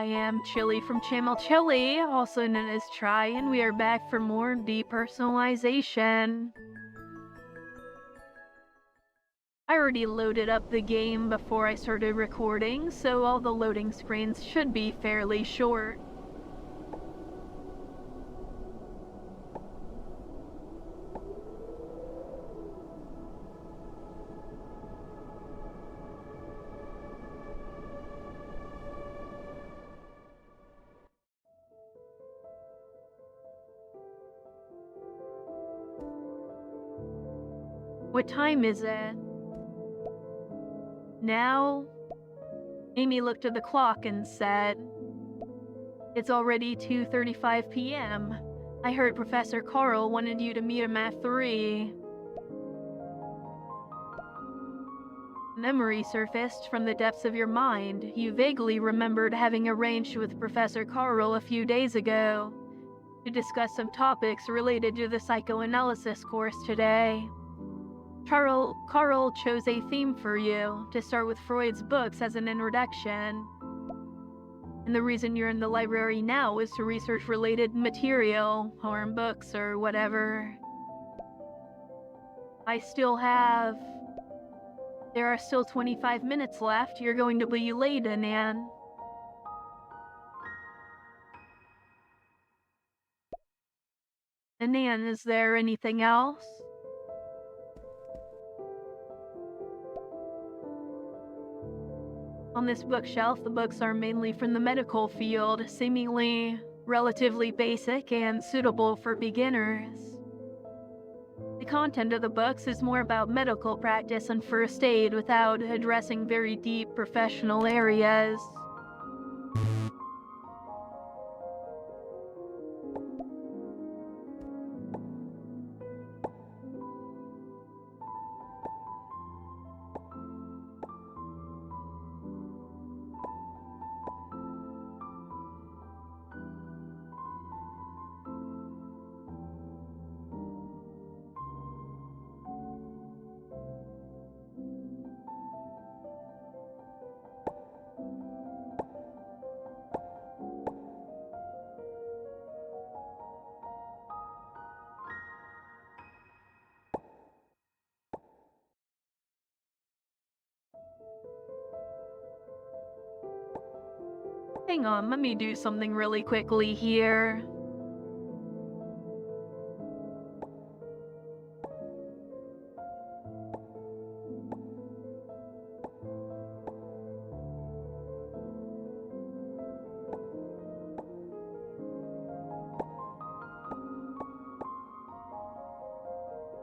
I am Chylli from channel Chylli, also known as Try, and we are back for more depersonalization. I already loaded up the game before I started recording, so all the loading screens should be fairly short. What time is it? Now? Amy looked at the clock and said, "It's already 2:35 p.m. I heard Professor Carl wanted you to meet him at 3. Memory surfaced from the depths of your mind. You vaguely remembered having arranged with Professor Carl a few days ago to discuss some topics related to the psychoanalysis course today. Carl chose a theme for you, to start with Freud's books as an introduction. And the reason you're in the library now is to research related material, or books, or whatever. There are still 25 minutes left. You're going to be late, Anan." "Anan, is there anything else?" "On this bookshelf, the books are mainly from the medical field, seemingly relatively basic and suitable for beginners. The content of the books is more about medical practice and first aid without addressing very deep professional areas. Hang on, let me do something really quickly here.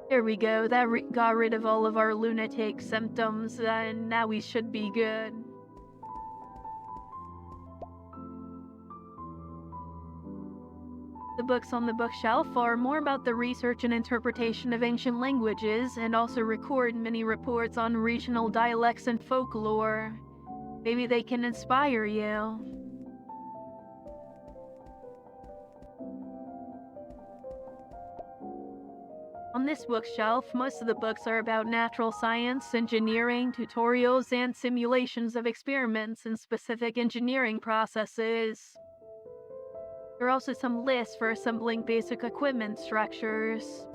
There we go, that got rid of all of our lunatic symptoms, and now we should be good. The books on the bookshelf are more about the research and interpretation of ancient languages, and also record many reports on regional dialects and folklore. Maybe they can inspire you." On this bookshelf, most of the books are about natural science, engineering, tutorials, and simulations of experiments in specific engineering processes. There are also some lists for assembling basic equipment structures.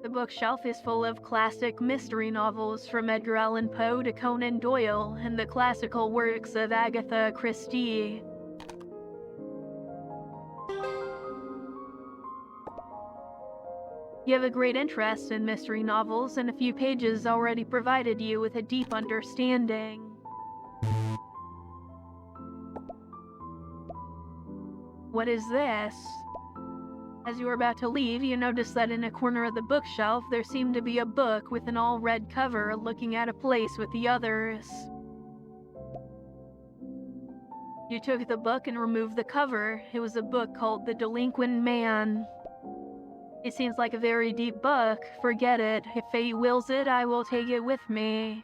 The bookshelf is full of classic mystery novels from Edgar Allan Poe to Conan Doyle and the classical works of Agatha Christie. You have a great interest in mystery novels, and a few pages already provided you with a deep understanding. What is this? As you were about to leave, you noticed that in a corner of the bookshelf there seemed to be a book with an all-red cover looking out of place with the others. You took the book and removed the cover. It was a book called The Delinquent Man. "It seems like a very deep book. Forget it. If fate wills it, I will take it with me."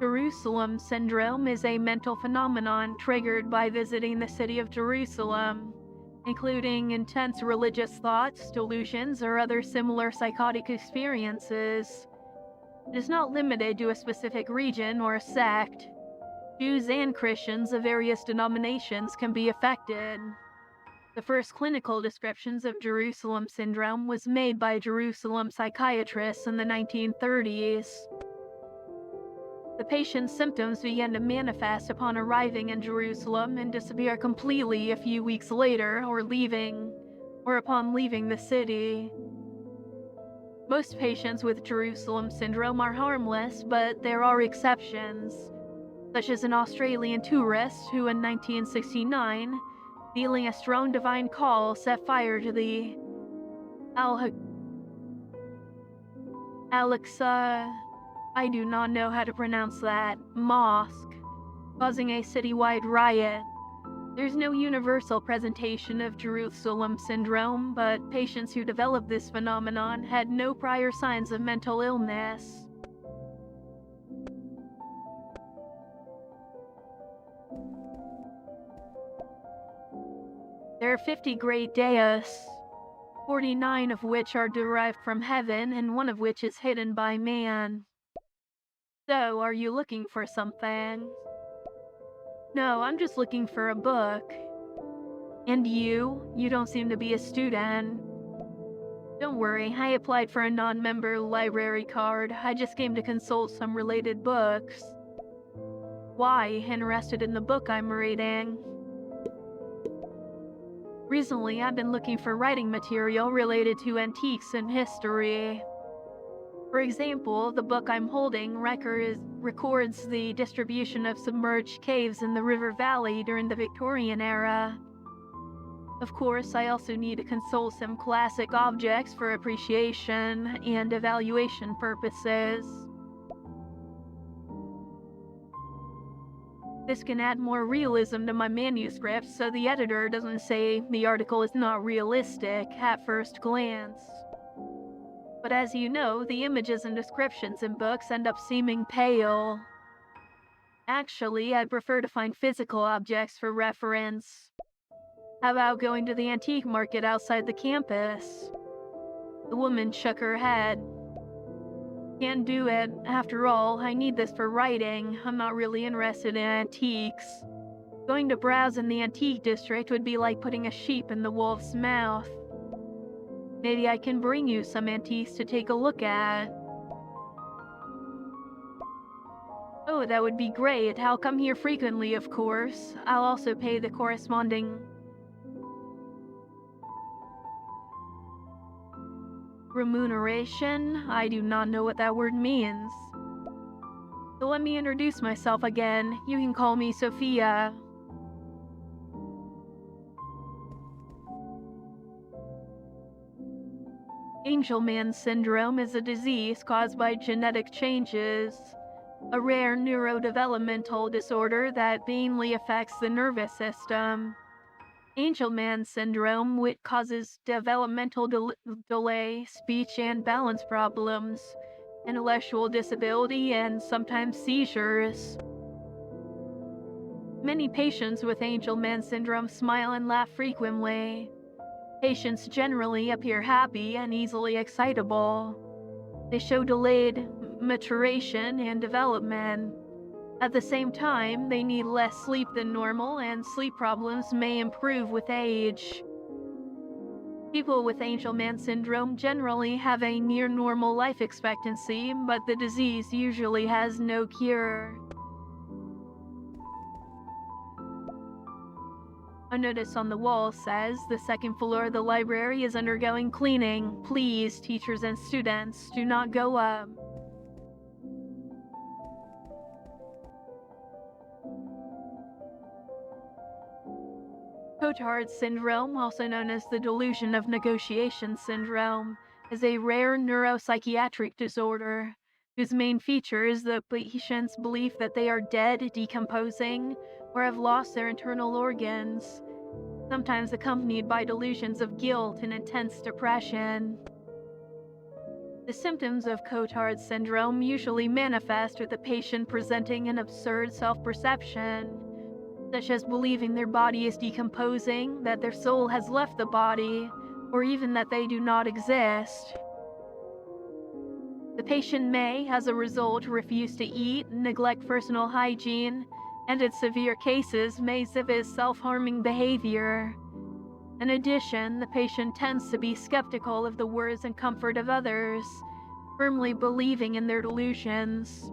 Jerusalem syndrome is a mental phenomenon triggered by visiting the city of Jerusalem, including intense religious thoughts, delusions, or other similar psychotic experiences. It is not limited to a specific region or a sect. Jews and Christians of various denominations can be affected. The first clinical descriptions of Jerusalem syndrome was made by Jerusalem psychiatrists in the 1930s. The patient's symptoms began to manifest upon arriving in Jerusalem and disappear completely a few weeks later or upon leaving the city. Most patients with Jerusalem syndrome are harmless, but there are exceptions, such as an Australian tourist who in 1969, feeling a strong divine call, set fire to the Alexa, I do not know how to pronounce that, mosque, causing a citywide riot. There's no universal presentation of Jerusalem syndrome, but patients who developed this phenomenon had no prior signs of mental illness. There are 50 great deas, 49 of which are derived from heaven and one of which is hidden by man. So, are you looking for something? No, I'm just looking for a book. And you? You don't seem to be a student. Don't worry, I applied for a non-member library card. I just came to consult some related books. Why? Interested in the book I'm reading? Recently, I've been looking for writing material related to antiques and history. For example, the book I'm holding records the distribution of submerged caves in the river valley during the Victorian era. Of course, I also need to consult some classic objects for appreciation and evaluation purposes. This can add more realism to my manuscript so the editor doesn't say the article is not realistic at first glance. But as you know, the images and descriptions in books end up seeming pale. Actually, I'd prefer to find physical objects for reference. How about going to the antique market outside the campus? The woman shook her head. Can't do it. After all, I need this for writing. I'm not really interested in antiques. Going to browse in the antique district would be like putting a sheep in the wolf's mouth. Maybe I can bring you some antiques to take a look at. Oh, that would be great. I'll come here frequently, of course. I'll also pay the corresponding remuneration? I do not know what that word means. So let me introduce myself again. You can call me Sophia. Angelman syndrome is a disease caused by genetic changes, a rare neurodevelopmental disorder that mainly affects the nervous system. Angelman syndrome, which causes developmental delay, speech and balance problems, intellectual disability, and sometimes seizures. Many patients with Angelman syndrome smile and laugh frequently. Patients generally appear happy and easily excitable. They show delayed maturation and development. At the same time, they need less sleep than normal, and sleep problems may improve with age. People with Angelman syndrome generally have a near-normal life expectancy, but the disease usually has no cure. A notice on the wall says, "The second floor of the library is undergoing cleaning. Please, teachers and students, do not go up." Cotard syndrome, also known as the delusion of negotiation syndrome, is a rare neuropsychiatric disorder whose main feature is the patient's belief that they are dead, decomposing, or have lost their internal organs, sometimes accompanied by delusions of guilt and intense depression. The symptoms of Cotard's syndrome usually manifest with the patient presenting an absurd self-perception, such as believing their body is decomposing, that their soul has left the body, or even that they do not exist. The patient may, as a result, refuse to eat, neglect personal hygiene, and in severe cases may exhibit self-harming behavior. In addition, the patient tends to be skeptical of the words and comfort of others, firmly believing in their delusions.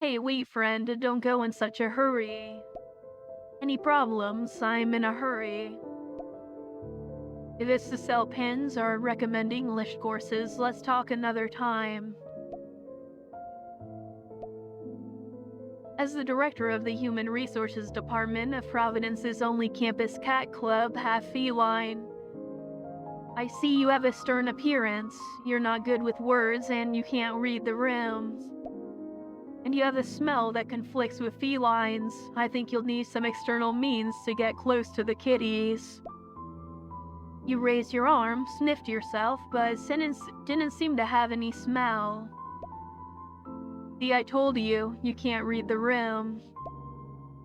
Hey, wait, friend, don't go in such a hurry. Any problems? I'm in a hurry. If it's to sell pins or recommend English courses, let's talk another time. As the director of the Human Resources Department of Providence's only campus cat club, half feline, I see you have a stern appearance, you're not good with words, and you can't read the rooms. And you have a smell that conflicts with felines. I think you'll need some external means to get close to the kitties. You raised your arm, sniffed yourself, but didn't seem to have any smell. See, I told you, you can't read the room.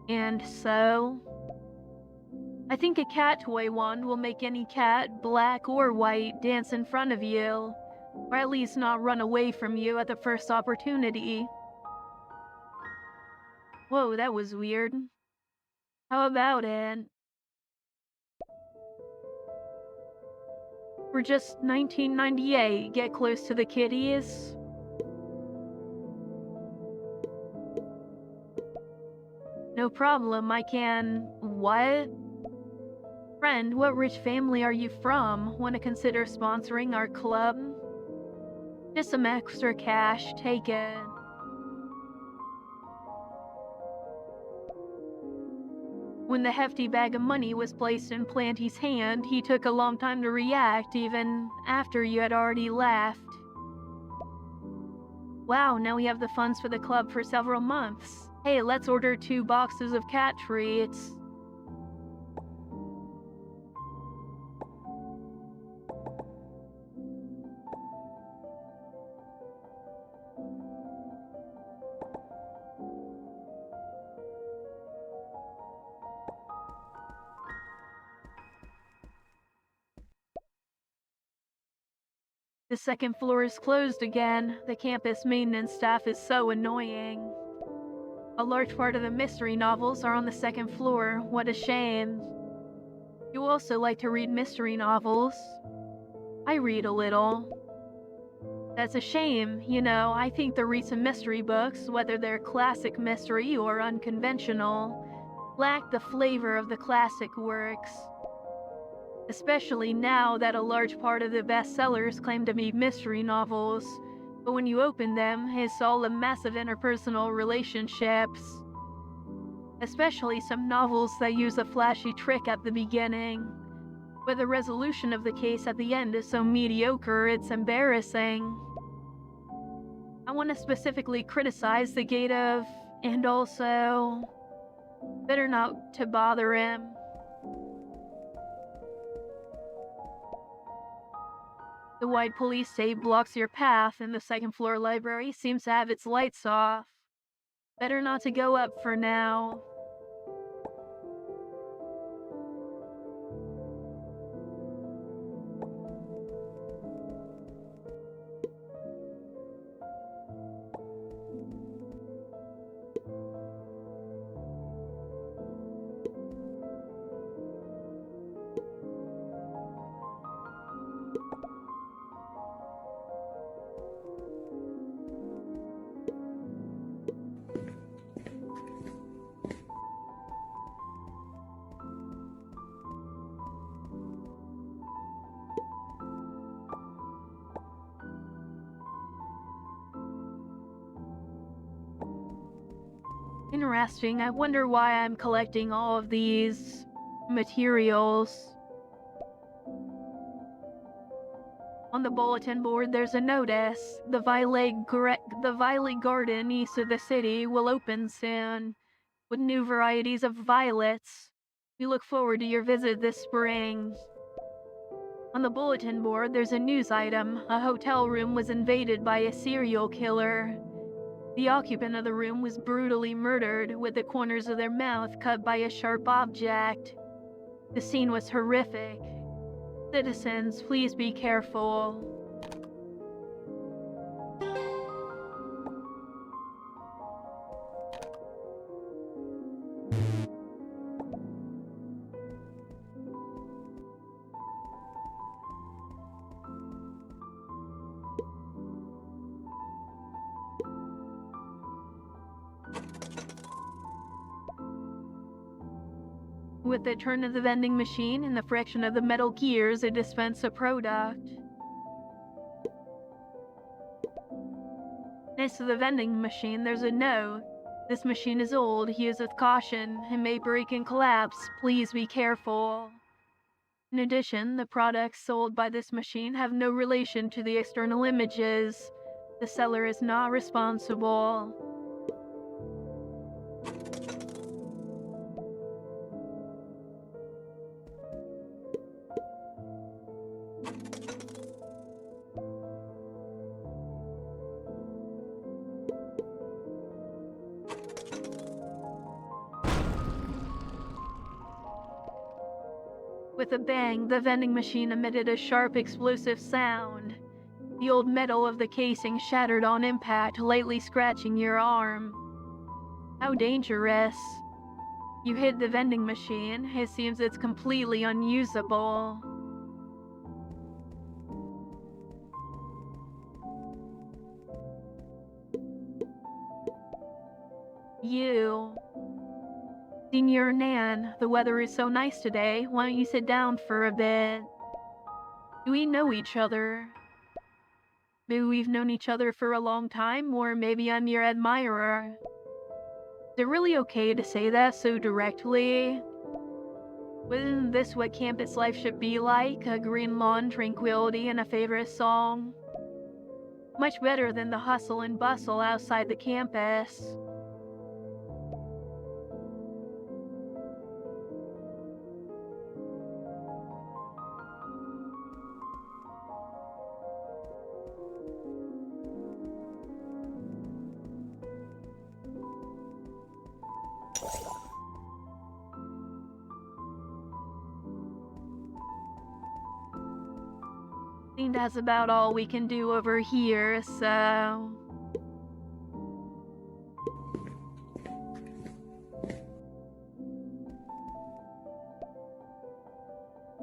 And so? I think a cat toy wand will make any cat, black or white, dance in front of you, or at least not run away from you at the first opportunity. Whoa, that was weird. How about it? For just $19.98, get close to the kitties. No problem, I can... What? Friend, what rich family are you from? Want to consider sponsoring our club? Just some extra cash, take it. When the hefty bag of money was placed in Planty's hand, he took a long time to react, even after you had already left. Wow, now we have the funds for the club for several months. Hey, let's order 2 boxes of cat treats. The second floor is closed again. The campus maintenance staff is so annoying. A large part of the mystery novels are on the second floor. What a shame. You also like to read mystery novels? I read a little. That's a shame. You know, I think the recent mystery books, whether they're classic mystery or unconventional, lack the flavor of the classic works. Especially now that a large part of the bestsellers claim to be mystery novels, but when you open them, it's all a mess of interpersonal relationships. Especially some novels that use a flashy trick at the beginning, but the resolution of the case at the end is so mediocre it's embarrassing. I want to specifically criticize the gate of, and also, better not to bother him. The wide police tape blocks your path, and the second floor library seems to have its lights off. Better not to go up for now. Interesting. I wonder why I'm collecting all of these materials. On the bulletin board, there's a notice. The violet garden east of the city will open soon, with new varieties of violets. We look forward to your visit this spring. On the bulletin board, there's a news item. A hotel room was invaded by a serial killer. The occupant of the room was brutally murdered, with the corners of their mouth cut by a sharp object. The scene was horrific. Citizens, please be careful. With the turn of the vending machine and the friction of the metal gears, it dispensed a product. Next to the vending machine, there's a note. This machine is old. Use with caution. It may break and collapse. Please be careful. In addition, the products sold by this machine have no relation to the external images. The seller is not responsible. With a bang, the vending machine emitted a sharp explosive sound. The old metal of the casing shattered on impact, lightly scratching your arm. How dangerous. You hit the vending machine. It seems it's completely unusable. You. Senior Nan, the weather is so nice today. Why don't you sit down for a bit? Do we know each other? Maybe we've known each other for a long time, or maybe I'm your admirer. Is it really okay to say that so directly? Isn't this what campus life should be like? A green lawn, tranquility, and a favorite song? Much better than the hustle and bustle outside the campus. I think that's about all we can do over here, so...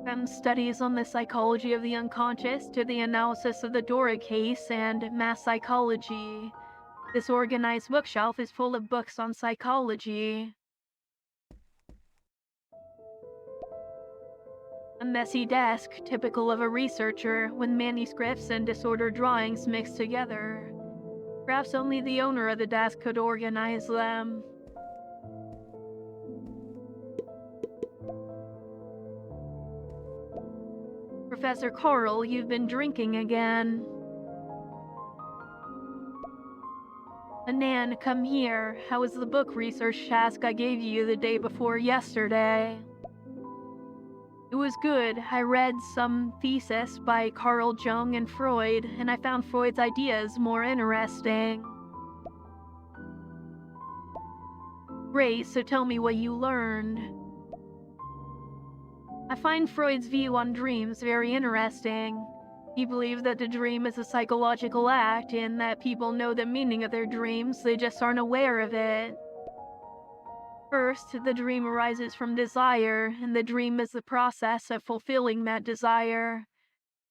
From studies on the psychology of the unconscious to the analysis of the Dora case and mass psychology. This organized bookshelf is full of books on psychology. A messy desk, typical of a researcher, with manuscripts and disordered drawings mixed together. Perhaps only the owner of the desk could organize them. Professor Carl, you've been drinking again. Nan, come here. How was the book research task I gave you the day before yesterday? It was good. I read some thesis by Carl Jung and Freud, and I found Freud's ideas more interesting. Great, so tell me what you learned. I find Freud's view on dreams very interesting. He believes that the dream is a psychological act and that people know the meaning of their dreams, they just aren't aware of it. First, the dream arises from desire, and the dream is the process of fulfilling that desire.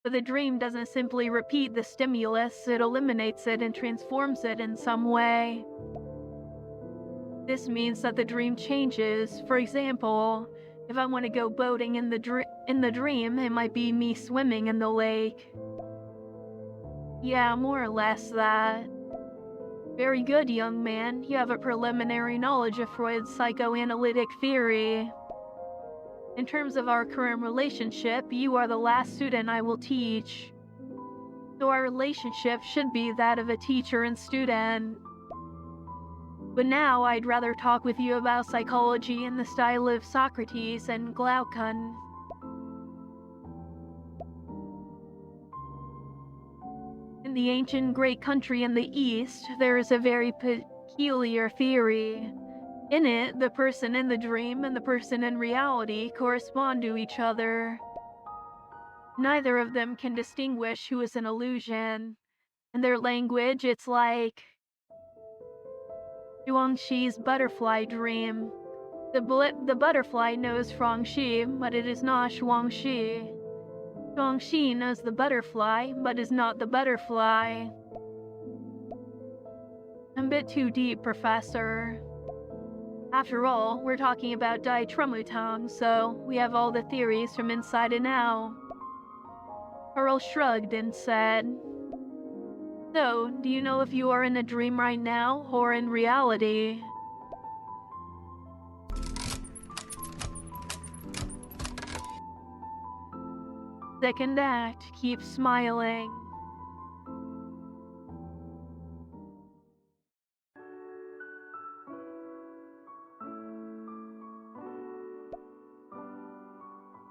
But the dream doesn't simply repeat the stimulus, it eliminates it and transforms it in some way. This means that the dream changes. For example, if I want to go boating in the dream, it might be me swimming in the lake. Yeah, more or less that. Very good, young man. You have a preliminary knowledge of Freud's psychoanalytic theory. In terms of our current relationship, you are the last student I will teach. So our relationship should be that of a teacher and student. But now I'd rather talk with you about psychology in the style of Socrates and Glaucon. In the ancient great country in the East, there is a very peculiar theory. In it, the person in the dream and the person in reality correspond to each other. Neither of them can distinguish who is an illusion. In their language, it's like Zhuangxi's butterfly dream. The butterfly knows Huangxi, but it is not Shuangxi. Huangxi knows the butterfly, but is not the butterfly. A bit too deep, Professor. After all, we're talking about Dai Trumutang, so we have all the theories from inside and out. Pearl shrugged and said, "So, do you know if you are in a dream right now, or in reality?" Second act, keep smiling.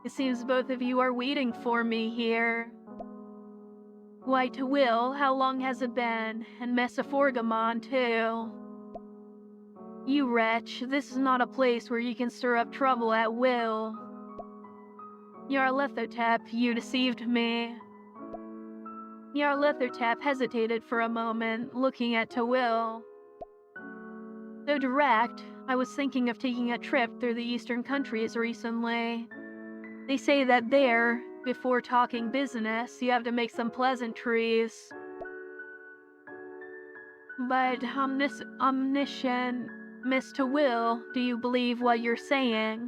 It seems both of you are waiting for me here. Why, to Will, how long has it been? And Messaforgamon, too. You wretch, this is not a place where you can stir up trouble at will. Nyarlathotep, you deceived me. Nyarlathotep hesitated for a moment, looking at Tawil. So direct, I was thinking of taking a trip through the eastern countries recently. They say that there, before talking business, you have to make some pleasantries. But omniscient Mr. Will, do you believe what you're saying?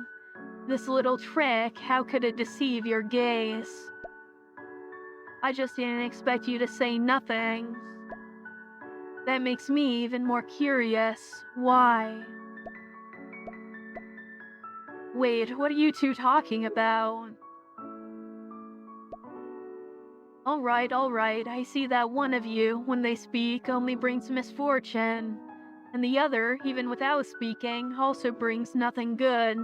This little trick, how could it deceive your gaze? I just didn't expect you to say nothing. That makes me even more curious. Why? Wait, what are you two talking about? All right, I see that one of you, when they speak, only brings misfortune. And the other, even without speaking, also brings nothing good.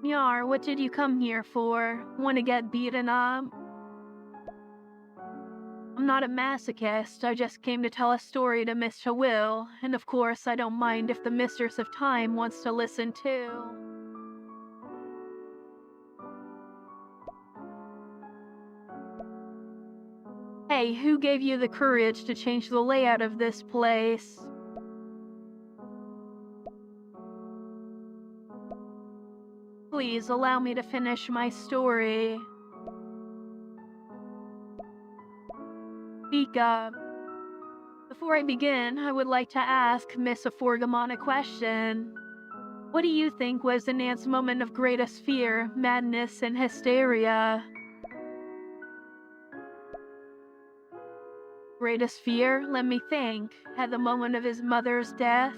Nyar, what did you come here for? Want to get beaten up? I'm not a masochist, I just came to tell a story to Mr. Will, and of course I don't mind if the Mistress of Time wants to listen too. Hey, who gave you the courage to change the layout of this place? Please allow me to finish my story. Speak up. Before I begin, I would like to ask Miss Aforgamon a question. What do you think was Anant's moment of greatest fear, madness, and hysteria? Greatest fear? Let me think. At the moment of his mother's death?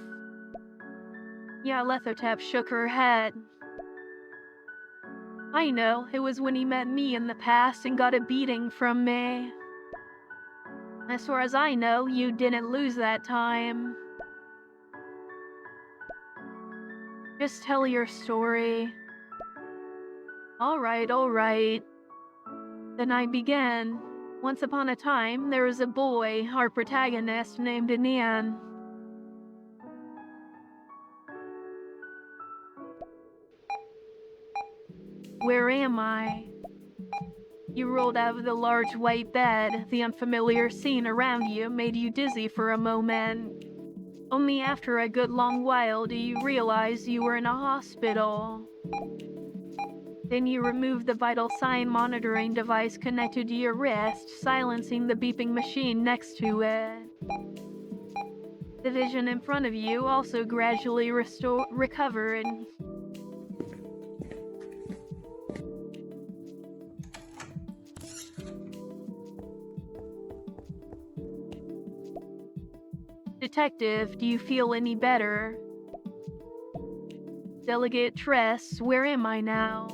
Nyarlathotep shook her head. I know, it was when he met me in the past and got a beating from me. As far as I know, you didn't lose that time. Just tell your story. All right. Then I began. Once upon a time, there was a boy, our protagonist, named Anan. Where am I? You rolled out of the large white bed. The unfamiliar scene around you made you dizzy for a moment. Only after a good long while do you realize you were in a hospital. Then you remove the vital sign monitoring device connected to your wrist, silencing the beeping machine next to it. The vision in front of you also gradually recovered. Detective, do you feel any better? Delegate Tress, where am I now?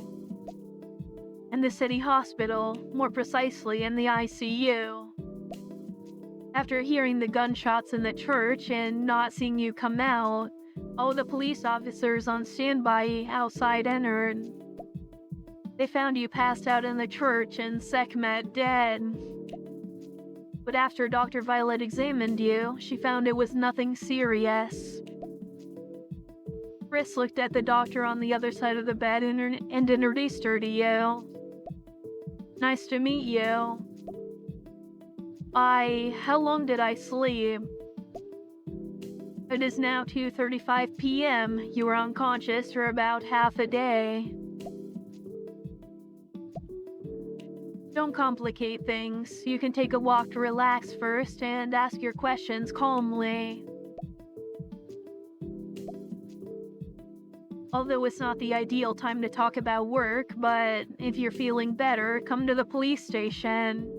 In the city hospital, more precisely in the ICU. After hearing the gunshots in the church and not seeing you come out, all the police officers on standby outside entered. They found you passed out in the church and Sekhmet dead. But after Dr. Violet examined you, she found it was nothing serious. Chris looked at the doctor on the other side of the bed and introduced her to you. Nice to meet you. How long did I sleep? It is now 2:35 p.m. You were unconscious for about half a day. Don't complicate things. You can take a walk to relax first and ask your questions calmly. Although it's not the ideal time to talk about work, but if you're feeling better, come to the police station.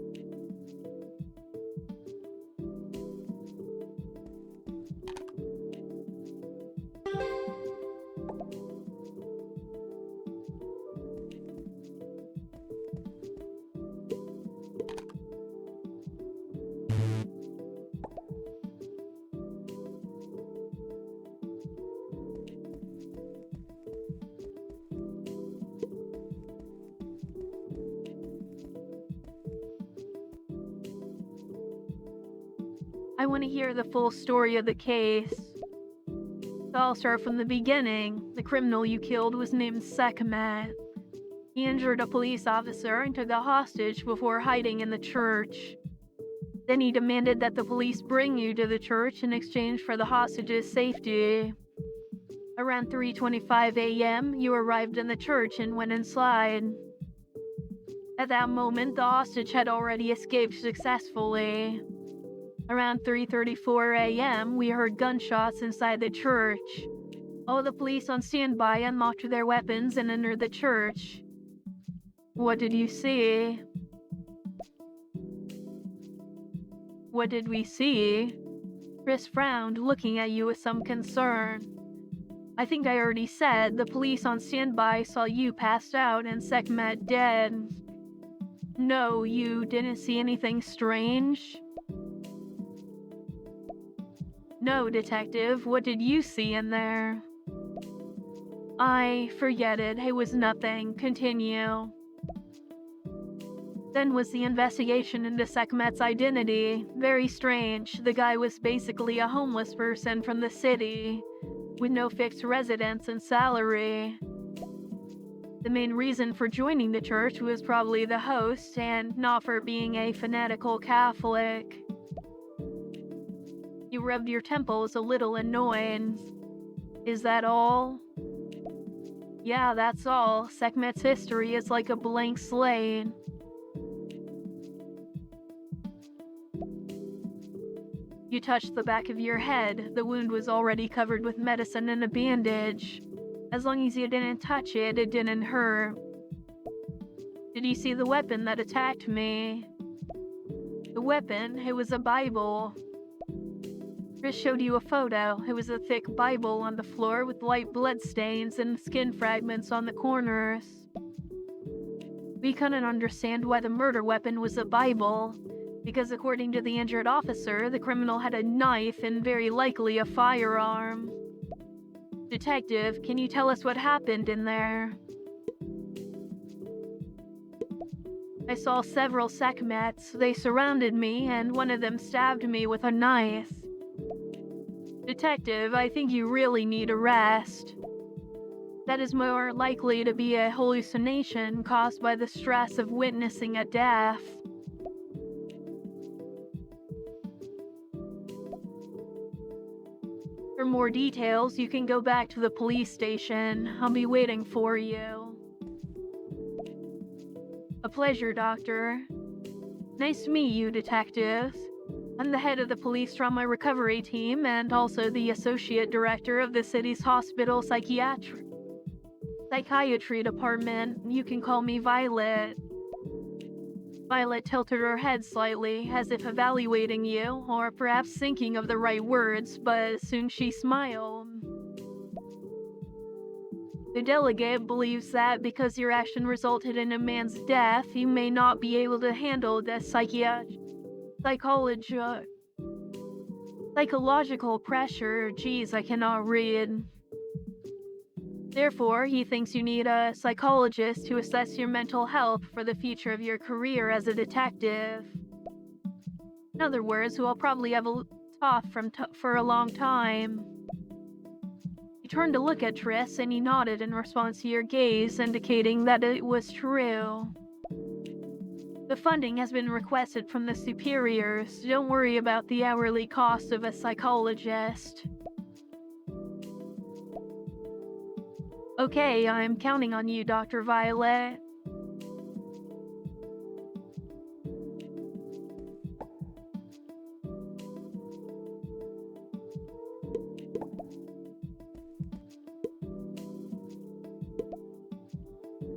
I want to hear the full story of the case. So I'll start from the beginning. The criminal you killed was named Sekhmet. He injured a police officer and took a hostage before hiding in the church. Then he demanded that the police bring you to the church in exchange for the hostage's safety. Around 3:25 a.m., you arrived in the church and went inside. At that moment, the hostage had already escaped successfully. Around 3:34 a.m., we heard gunshots inside the church. All the police on standby unlocked their weapons and entered the church. What did you see? What did we see? Chris frowned, looking at you with some concern. I think I already said the police on standby saw you passed out and Sekhmet dead. No, you didn't see anything strange? No, detective, what did you see in there? Forget it. It was nothing. Continue. Then was the investigation into Sekhmet's identity. Very strange. The guy was basically a homeless person from the city, with no fixed residence and salary. The main reason for joining the church was probably the host, and not for being a fanatical Catholic. You rubbed your temples a little annoyed. Is that all? Yeah, that's all. Sekhmet's history is like a blank slate. You touched the back of your head. The wound was already covered with medicine and a bandage. As long as you didn't touch it, it didn't hurt. Did you see the weapon that attacked me? The weapon? It was a Bible. Chris showed you a photo. It was a thick Bible on the floor with light blood stains and skin fragments on the corners. We couldn't understand why the murder weapon was a Bible, because according to the injured officer, the criminal had a knife and very likely a firearm. Detective, can you tell us what happened in there? I saw several Sekhmets. They surrounded me, and one of them stabbed me with a knife. Detective, I think you really need a rest. That is more likely to be a hallucination caused by the stress of witnessing a death. For more details, you can go back to the police station. I'll be waiting for you. A pleasure, Doctor. Nice to meet you, Detective. I'm the head of the police trauma recovery team and also the associate director of the city's hospital psychiatry department. You can call me Violet. Violet tilted her head slightly, as if evaluating you, or perhaps thinking of the right words, but soon she smiled. The delegate believes that because your action resulted in a man's death, you may not be able to handle the psychology Psychological pressure, geez, I cannot read. Therefore, he thinks you need a psychologist to assess your mental health for the future of your career as a detective. In other words, who will probably have a tough for a long time. He turned to look at Triss and he nodded in response to your gaze, indicating that it was true. The funding has been requested from the superiors. Don't worry about the hourly cost of a psychologist. Okay, I'm counting on you, Dr. Violet.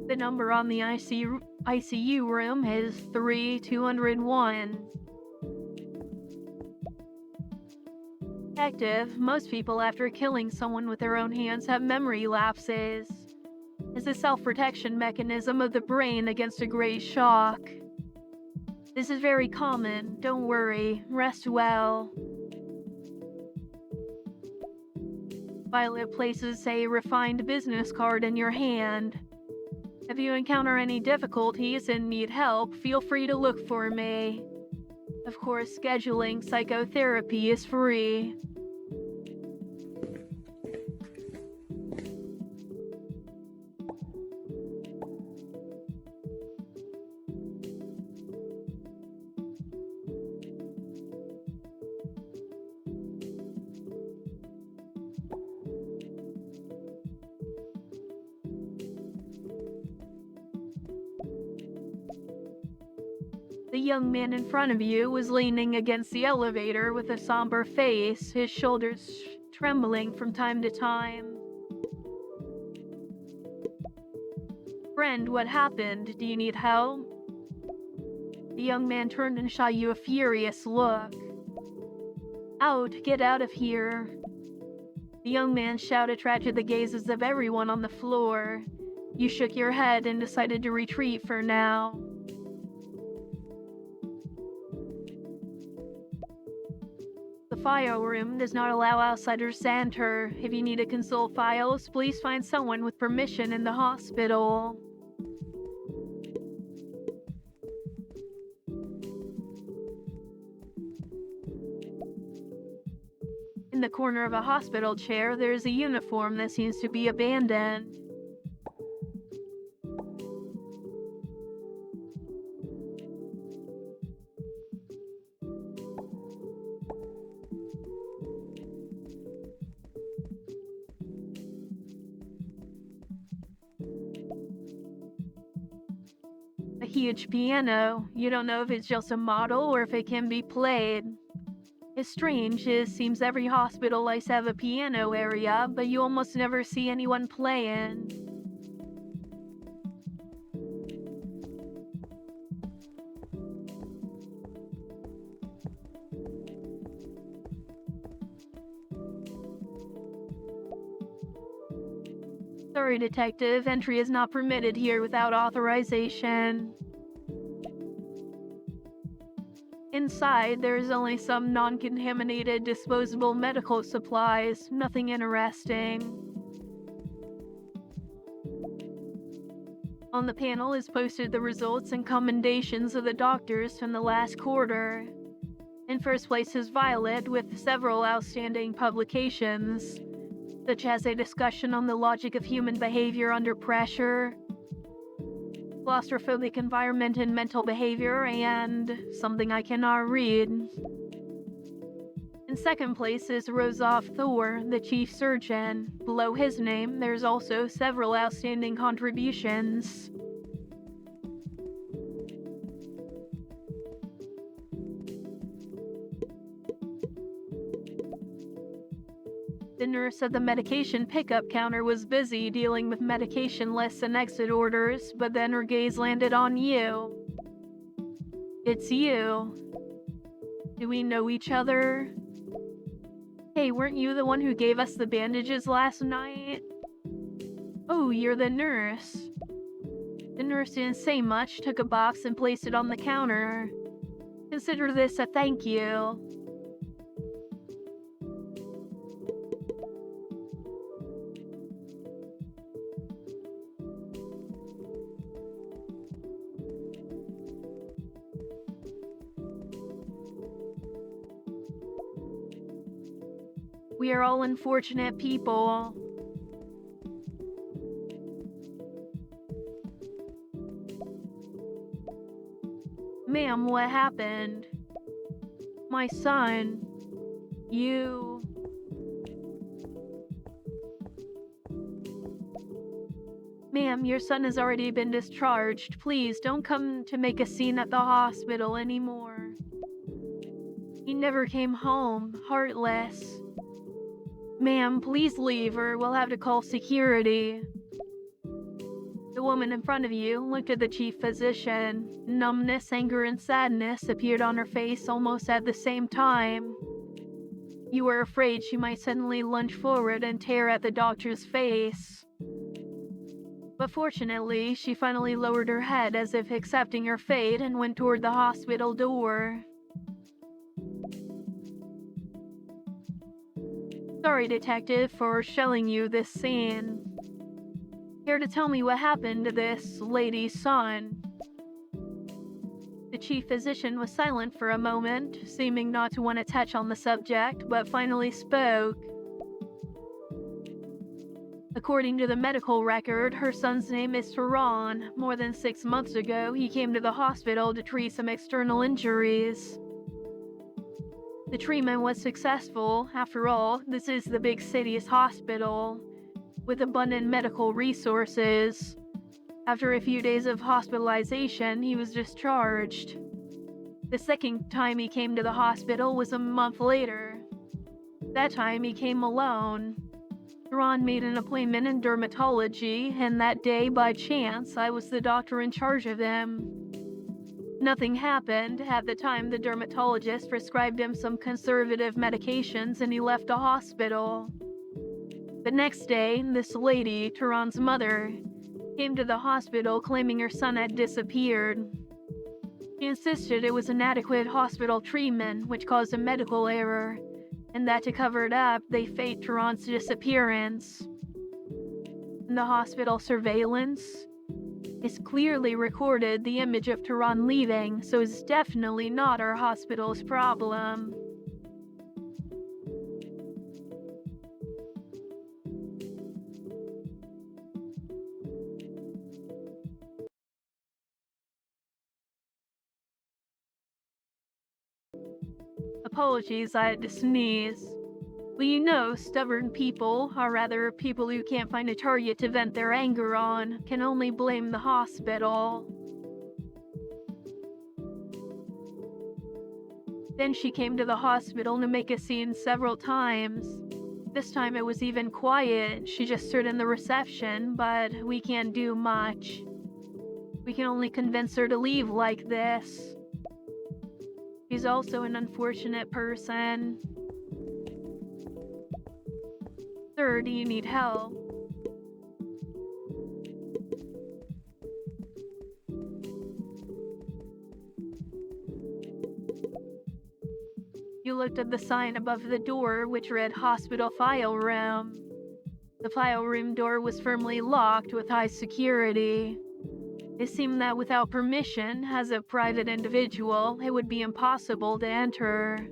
The number on the ICU room is 3201. Detective, most people after killing someone with their own hands have memory lapses. It's a self-protection mechanism of the brain against a great shock. This is very common, don't worry, rest well. Violet places a refined business card in your hand. If you encounter any difficulties and need help, feel free to look for me. Of course, scheduling psychotherapy is free. The young man in front of you was leaning against the elevator with a somber face, his shoulders trembling from time to time. Friend, what happened? Do you need help? The young man turned and shot you a furious look. Out, get out of here. The young man shouted, attracted the gazes of everyone on the floor. You shook your head and decided to retreat for now. The file room does not allow outsiders to enter. If you need to consult files, please find someone with permission in the hospital. In the corner of a hospital chair, there is a uniform that seems to be abandoned. A huge piano. You don't know if it's just a model or if it can be played. It's strange, it seems every hospital likes to have a piano area, but you almost never see anyone playing. Sorry, detective, entry is not permitted here without authorization. Inside, there is only some non-contaminated disposable medical supplies, nothing interesting. On the panel is posted the results and commendations of the doctors from the last quarter. In first place is Violet, with several outstanding publications, such as a discussion on the logic of human behavior under pressure, claustrophobic environment and mental behavior, and something I cannot read. In second place is Rozoff Thor, the chief surgeon. Below his name, there's also several outstanding contributions. The nurse at the medication pickup counter was busy dealing with medication lists and exit orders, but then her gaze landed on you. It's you. Do we know each other? Hey, weren't you the one who gave us the bandages last night? Oh, you're the nurse. The nurse didn't say much, took a box and placed it on the counter. Consider this a thank you. We are all unfortunate people. Ma'am, what happened? My son. You... Ma'am, your son has already been discharged. Please, don't come to make a scene at the hospital anymore. He never came home, heartless. Ma'am, please leave or we'll have to call security. The woman in front of you looked at the chief physician. Numbness, anger, and sadness appeared on her face almost at the same time. You were afraid she might suddenly lunge forward and tear at the doctor's face. But fortunately, she finally lowered her head as if accepting her fate and went toward the hospital door. Sorry, detective, for showing you this scene. Care to tell me what happened to this lady's son? The chief physician was silent for a moment, seeming not to want to touch on the subject, but finally spoke. According to the medical record, her son's name is Tehran. More than 6 months ago, he came to the hospital to treat some external injuries. The treatment was successful. After all, this is the big city's hospital, with abundant medical resources. After a few days of hospitalization, he was discharged. The second time he came to the hospital was a month later. That time he came alone. Ron made an appointment in dermatology, and that day, by chance, I was the doctor in charge of him. Nothing happened. At the time, the dermatologist prescribed him some conservative medications and he left the hospital. The next day, this lady, Tehran's mother, came to the hospital claiming her son had disappeared. She insisted it was inadequate hospital treatment, which caused a medical error, and that to cover it up, they faked Tehran's disappearance. In the hospital surveillance, it's clearly recorded the image of Tehran leaving, so it's definitely not our hospital's problem. Apologies, I had to sneeze. Well, you know, stubborn people, or rather people who can't find a target to vent their anger on, can only blame the hospital. Then she came to the hospital to make a scene several times. This time it was even quiet. She just stood in the reception, but we can't do much. We can only convince her to leave like this. She's also an unfortunate person. Sir, do you need help? You looked at the sign above the door, which read Hospital File Room. The file room door was firmly locked with high security. It seemed that without permission, as a private individual, it would be impossible to enter.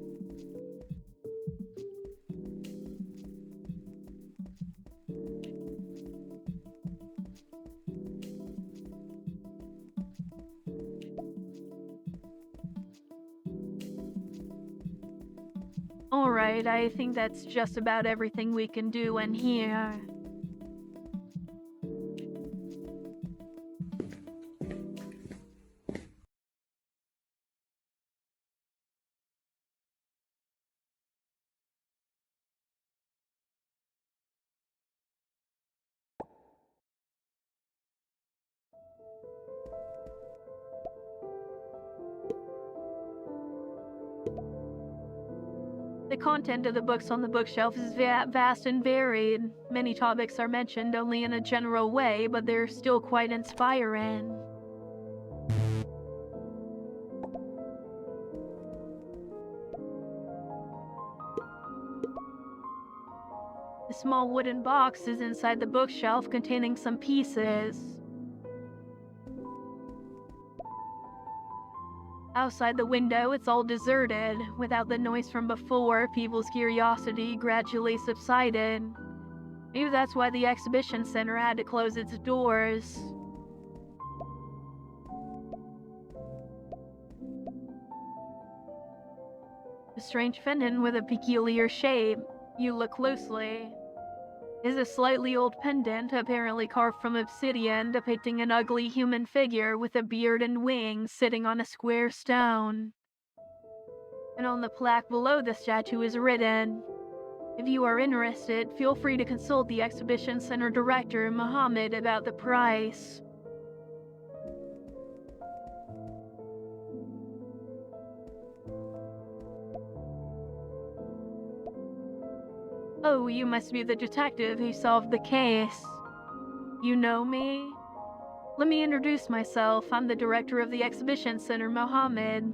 Alright, I think that's just about everything we can do in here. The content of the books on the bookshelf is vast and varied. Many topics are mentioned only in a general way, but they're still quite inspiring. The small wooden box is inside the bookshelf containing some pieces. Outside the window, it's all deserted. Without the noise from before, people's curiosity gradually subsided. Maybe that's why the exhibition center had to close its doors. A strange pendant with a peculiar shape. You look closely. Is a slightly old pendant, apparently carved from obsidian, depicting an ugly human figure with a beard and wings sitting on a square stone. And on the plaque below the statue is written, "If you are interested, feel free to consult the exhibition center director, Mohammed, about the price." "Oh, you must be the detective who solved the case. You know me? Let me introduce myself. I'm the director of the exhibition center, Mohammed.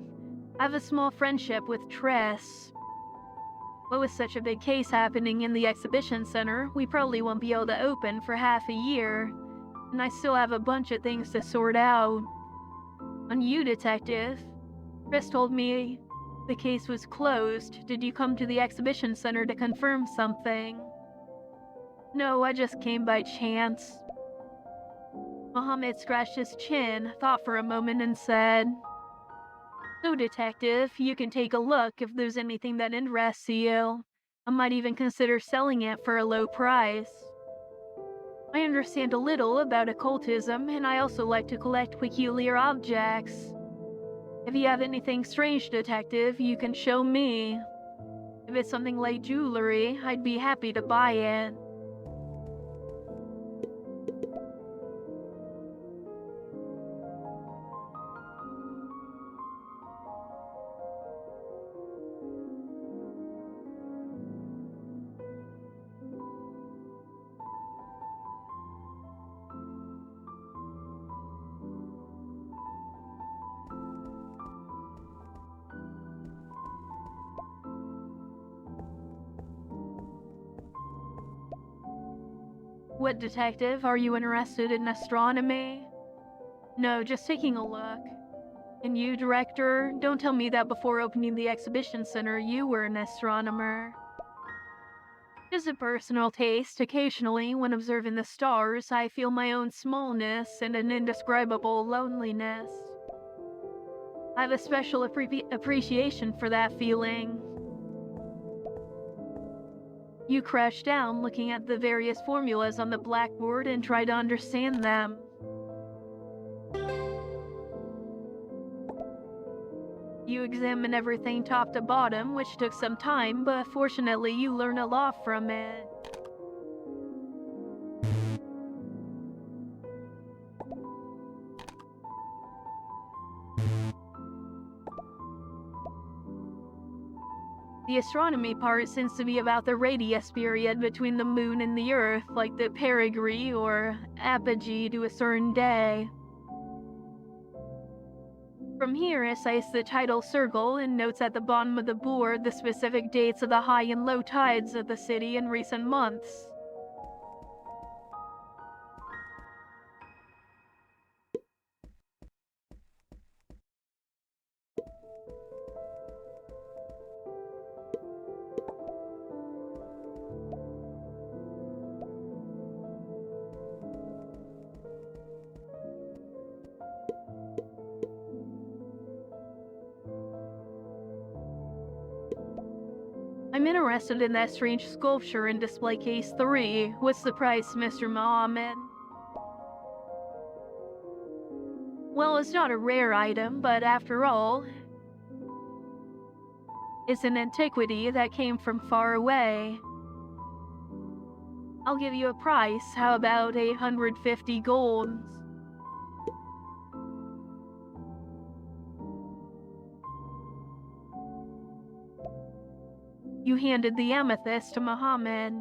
I have a small friendship with Tress. But with such a big case happening in the exhibition center, we probably won't be able to open for half a year. And I still have a bunch of things to sort out. On you, detective. Tress told me the case was closed. Did you come to the exhibition center to confirm something?" "No, I just came by chance." Mohammed scratched his chin, thought for a moment, and said, "So, detective, you can take a look if there's anything that interests you. I might even consider selling it for a low price. I understand a little about occultism, and I also like to collect peculiar objects. If you have anything strange, detective, you can show me. If it's something like jewelry, I'd be happy to buy it." "What, detective? Are you interested in astronomy?" "No, just taking a look." "And you, director? Don't tell me that before opening the exhibition center you were an astronomer." "Just a personal taste. Occasionally, when observing the stars, I feel my own smallness and an indescribable loneliness. I have a special appreciation for that feeling." You crouch down, looking at the various formulas on the blackboard and try to understand them. You examine everything top to bottom, which took some time, but fortunately you learn a lot from it. The astronomy part seems to be about the radius period between the moon and the earth, like the perigee or apogee to a certain day. From here, it cites the tidal circle and notes at the bottom of the board the specific dates of the high and low tides of the city in recent months. I'm interested in that strange sculpture in display case 3. What's the price, Mr. Mohammed? Well, it's not a rare item, but after all, it's an antiquity that came from far away. I'll give you a price. How about 850 golds? You handed the amethyst to Mohammed.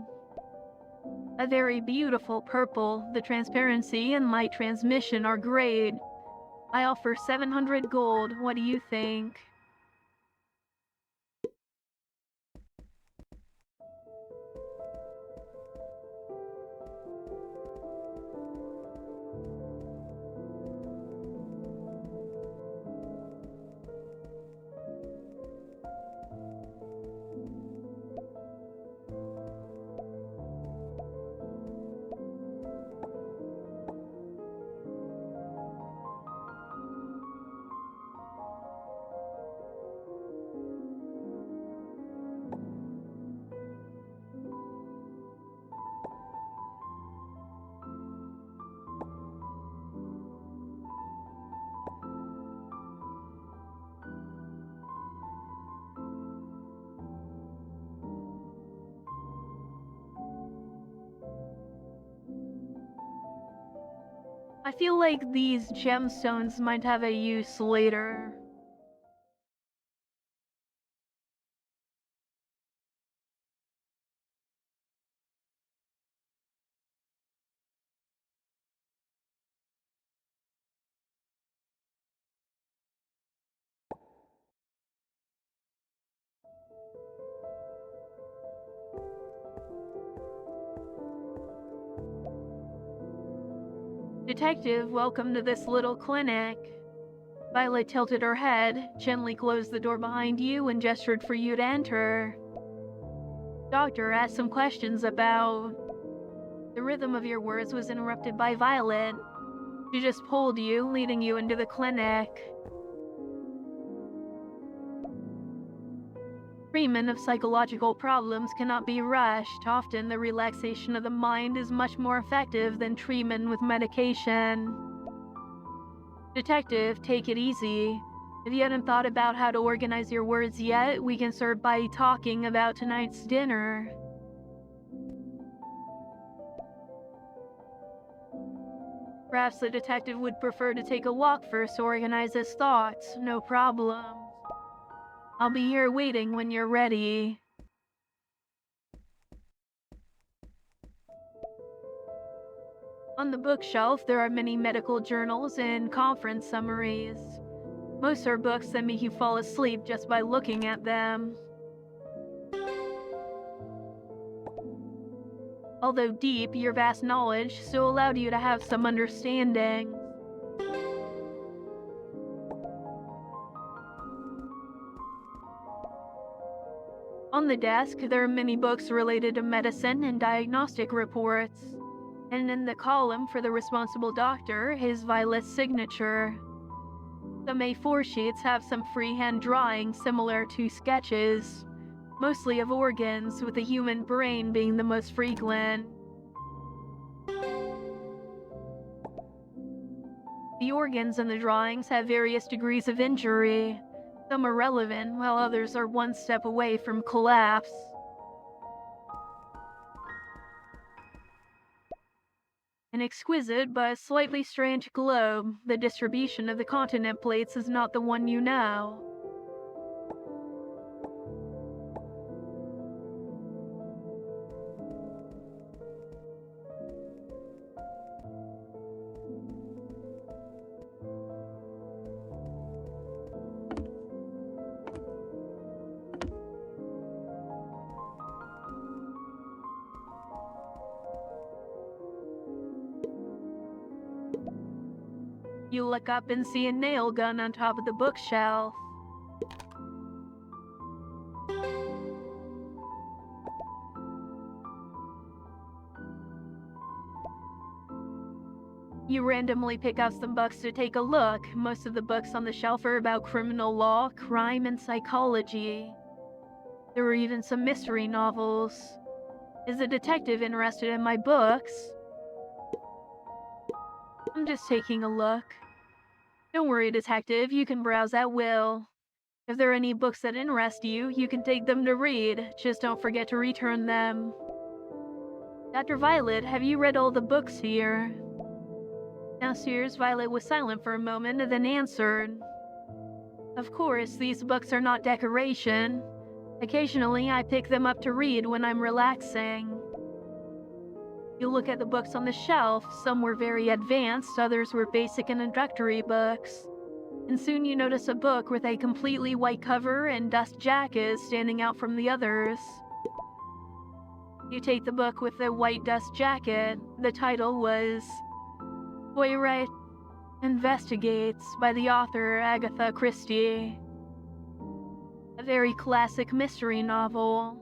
A very beautiful purple. The transparency and light transmission are great. I offer 700 gold. What do you think? I feel like these gemstones might have a use later. Detective, welcome to this little clinic. Violet tilted her head, gently closed the door behind you, and gestured for you to enter. Doctor asked some questions about... The rhythm of your words was interrupted by Violet. She just pulled you, leading you into the clinic. Treatment of psychological problems cannot be rushed. Often, the relaxation of the mind is much more effective than treatment with medication. Detective, take it easy. If you hadn't thought about how to organize your words yet, we can start by talking about tonight's dinner. Perhaps the detective would prefer to take a walk first to organize his thoughts. No problem. I'll be here waiting when you're ready. On the bookshelf, there are many medical journals and conference summaries. Most are books that make you fall asleep just by looking at them. Although deep, your vast knowledge still allowed you to have some understanding. On the desk, there are many books related to medicine and diagnostic reports. And in the column for the responsible doctor is Violet's signature. Some A4 sheets have some freehand drawings similar to sketches, mostly of organs, with the human brain being the most frequent. The organs in the drawings have various degrees of injury. Some are relevant, while others are one step away from collapse. An exquisite but slightly strange globe. The distribution of the continent plates is not the one you know. You look up and see a nail gun on top of the bookshelf. You randomly pick out some books to take a look. Most of the books on the shelf are about criminal law, crime, and psychology. There were even some mystery novels. Is a detective interested in my books? I'm just taking a look. Don't worry, detective, you can browse at will. If there are any books that interest you, you can take them to read. Just don't forget to return them. Dr. Violet, have you read all the books here? Downstairs, Violet was silent for a moment and then answered. Of course, these books are not decoration. Occasionally, I pick them up to read when I'm relaxing. You look at the books on the shelf. Some were very advanced, others were basic and introductory books. And soon you notice a book with a completely white cover and dust jacket standing out from the others. You take the book with the white dust jacket. The title was Poirot Investigates by the author Agatha Christie. A very classic mystery novel.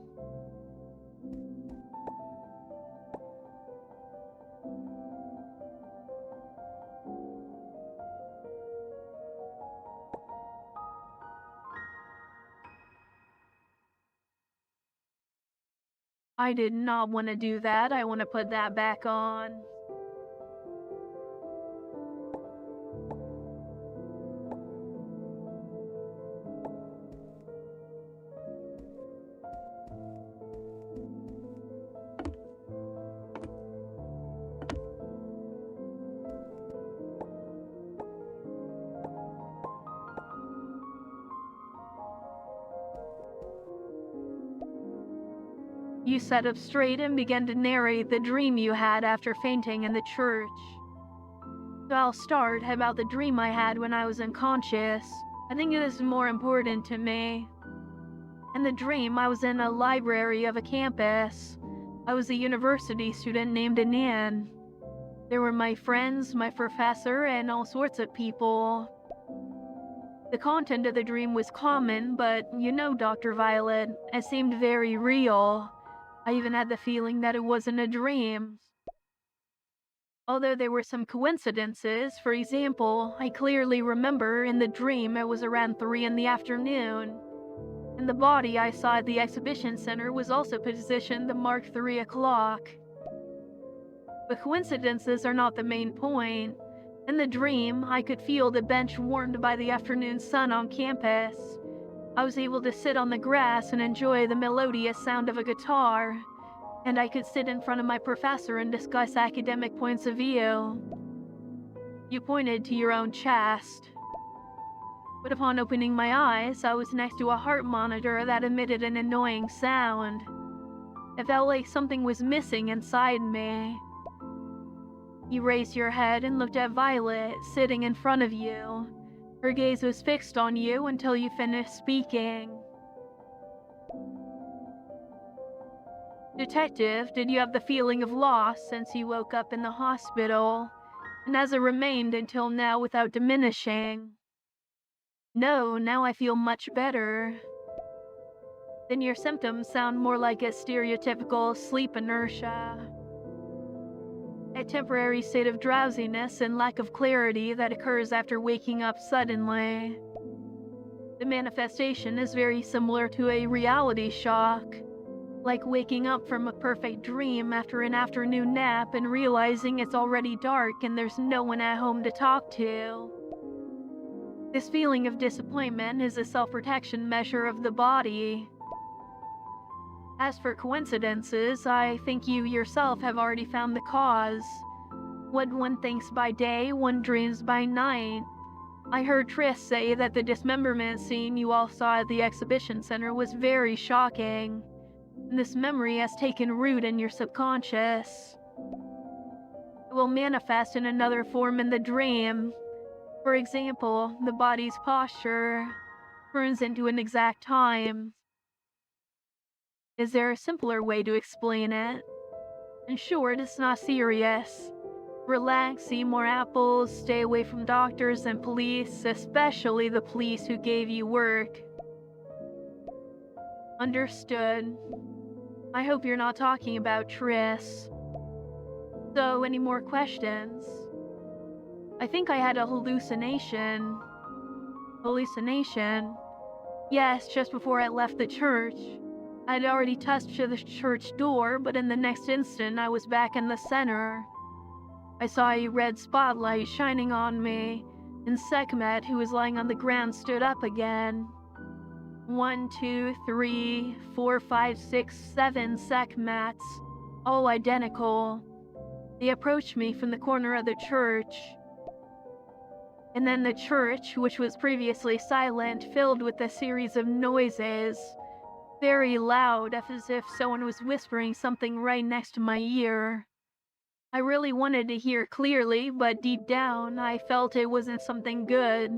I did not want to do that. I want to put that back on. You sat up straight and began to narrate the dream you had after fainting in the church. So I'll start about the dream I had when I was unconscious. I think it is more important to me. In the dream, I was in a library of a campus. I was a university student named Anan. There were my friends, my professor, and all sorts of people. The content of the dream was common, but Dr. Violet, it seemed very real. I even had the feeling that it wasn't a dream. Although there were some coincidences, for example, I clearly remember in the dream it was around 3 in the afternoon, and the body I saw at the exhibition center was also positioned to mark 3 o'clock. But coincidences are not the main point. In the dream, I could feel the bench warmed by the afternoon sun on campus. I was able to sit on the grass and enjoy the melodious sound of a guitar, and I could sit in front of my professor and discuss academic points of view. You pointed to your own chest. But upon opening my eyes, I was next to a heart monitor that emitted an annoying sound. It felt like something was missing inside me. You raised your head and looked at Violet, sitting in front of you. Her gaze was fixed on you until you finished speaking. Detective, did you have the feeling of loss since you woke up in the hospital? And has it remained until now without diminishing? No, now I feel much better. Then your symptoms sound more like a stereotypical sleep inertia. A temporary state of drowsiness and lack of clarity that occurs after waking up suddenly. The manifestation is very similar to a reality shock, like waking up from a perfect dream after an afternoon nap and realizing it's already dark and there's no one at home to talk to. This feeling of disappointment is a self-protection measure of the body. As for coincidences, I think you yourself have already found the cause. What one thinks by day, one dreams by night. I heard Triss say that the dismemberment scene you all saw at the exhibition center was very shocking. And this memory has taken root in your subconscious. It will manifest in another form in the dream. For example, the body's posture turns into an exact time. Is there a simpler way to explain it? In short, it's not serious. Relax, eat more apples, stay away from doctors and police, especially the police who gave you work. Understood. I hope you're not talking about Triss. So, any more questions? I think I had a hallucination. Hallucination? Yes, just before I left the church. I'd already touched the church door, but in the next instant I was back in the center. I saw a red spotlight shining on me, and Sekhmet, who was lying on the ground, stood up again. 1, 2, 3, 4, 5, 6, 7 Sekhmets, all identical. They approached me from the corner of the church. And then the church, which was previously silent, filled with a series of noises. Very loud, as if someone was whispering something right next to my ear. I really wanted to hear clearly, but deep down, I felt it wasn't something good.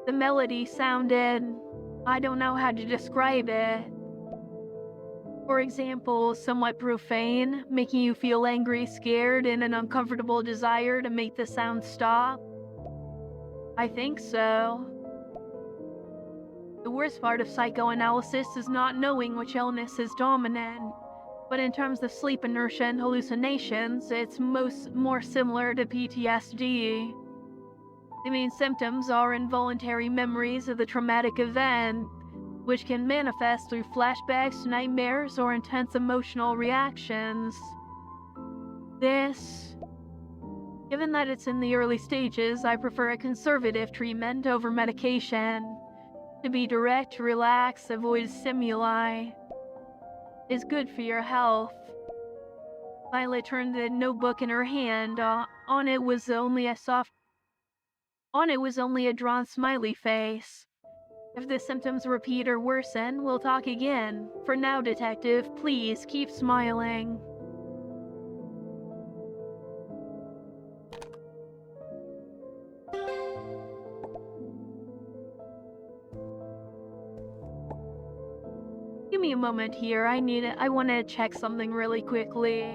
The melody sounded, I don't know how to describe it. For example, somewhat profane, making you feel angry, scared, and an uncomfortable desire to make the sound stop. I think so. The worst part of psychoanalysis is not knowing which illness is dominant, but in terms of sleep inertia and hallucinations, it's more similar to PTSD. The main symptoms are involuntary memories of the traumatic event, which can manifest through flashbacks, nightmares, or intense emotional reactions. Given that it's in the early stages, I prefer a conservative treatment over medication. To be direct, relax, avoid stimuli. It's good for your health. Violet turned the notebook in her hand. On it was only a drawn smiley face. If the symptoms repeat or worsen, we'll talk again. For now, Detective, please keep smiling. Give me a moment here. I want to check something really quickly.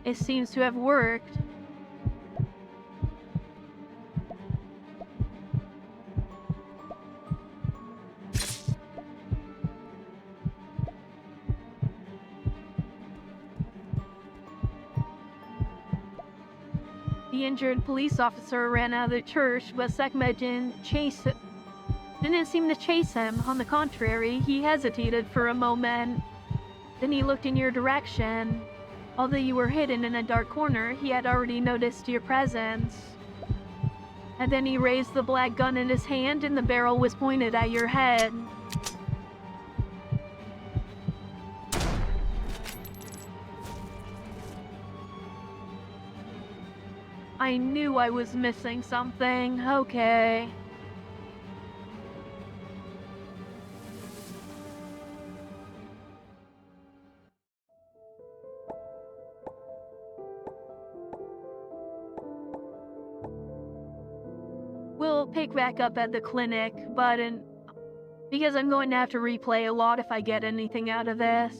It seems to have worked. The injured police officer ran out of the church, but Sekhmet didn't seem to chase him. On the contrary, he hesitated for a moment. Then he looked in your direction. Although you were hidden in a dark corner, he had already noticed your presence. And then he raised the black gun in his hand and the barrel was pointed at your head. I knew I was missing something. Okay. We'll pick back up at the clinic, because I'm going to have to replay a lot if I get anything out of this.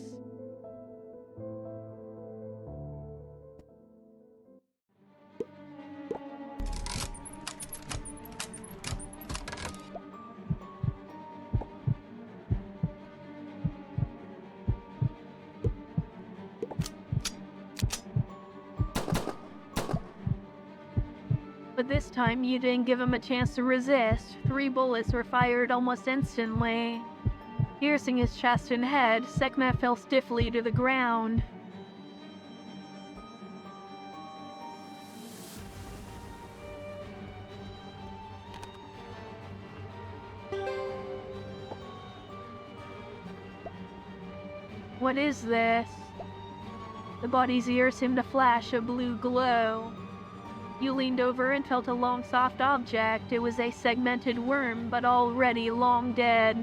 But this time, you didn't give him a chance to resist. 3 bullets were fired almost instantly. Piercing his chest and head, Sekhmet fell stiffly to the ground. What is this? The body's ears seemed to flash a blue glow. You leaned over and felt a long, soft object. It was a segmented worm, but already long dead.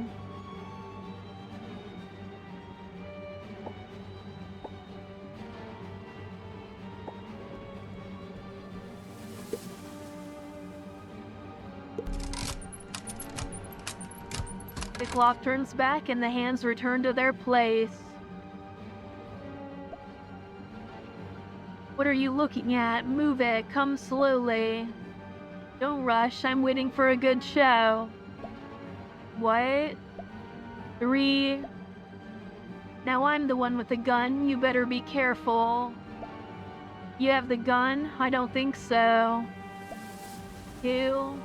The clock turns back and the hands return to their place. What are you looking at? Move it. Come slowly. Don't rush. I'm waiting for a good show. What? 3. Now I'm the one with the gun. You better be careful. You have the gun? I don't think so. 2.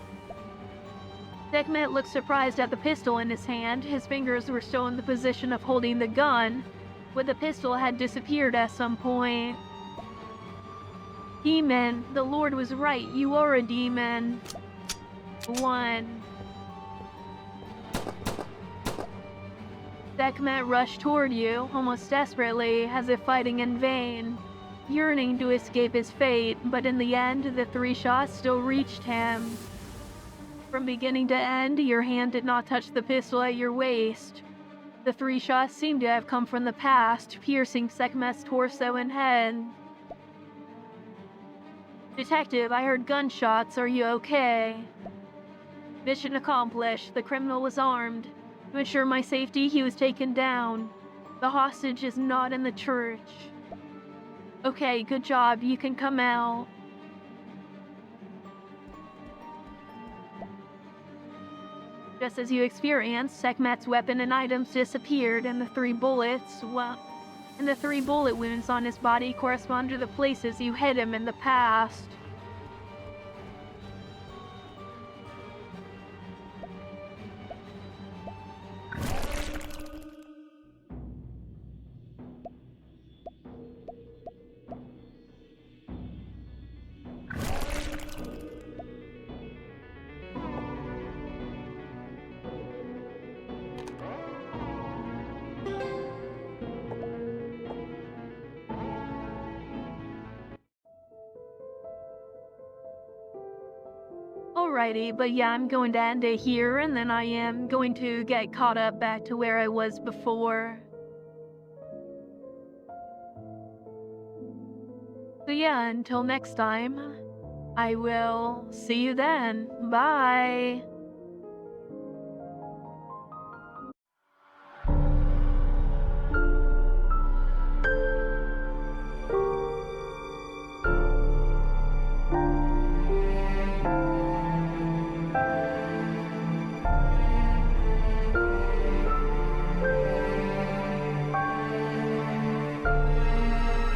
Sekhmet looked surprised at the pistol in his hand. His fingers were still in the position of holding the gun, but the pistol had disappeared at some point. Demon, the Lord was right, you are a demon. 1. Sekhmet rushed toward you, almost desperately, as if fighting in vain, yearning to escape his fate, but in the end, the 3 shots still reached him. From beginning to end, your hand did not touch the pistol at your waist. The 3 shots seemed to have come from the past, piercing Sekhmet's torso and head. Detective, I heard gunshots. Are you okay? Mission accomplished. The criminal was armed. To ensure my safety, he was taken down. The hostage is not in the church. Okay, good job. You can come out. Just as you experienced, Sekhmet's weapon and items disappeared, and the 3 bullet wounds on his body correspond to the places you hid him in the past. Alrighty, but yeah, I'm going to end it here, and then I am going to get caught up back to where I was before. So yeah, until next time, I will see you then. Bye.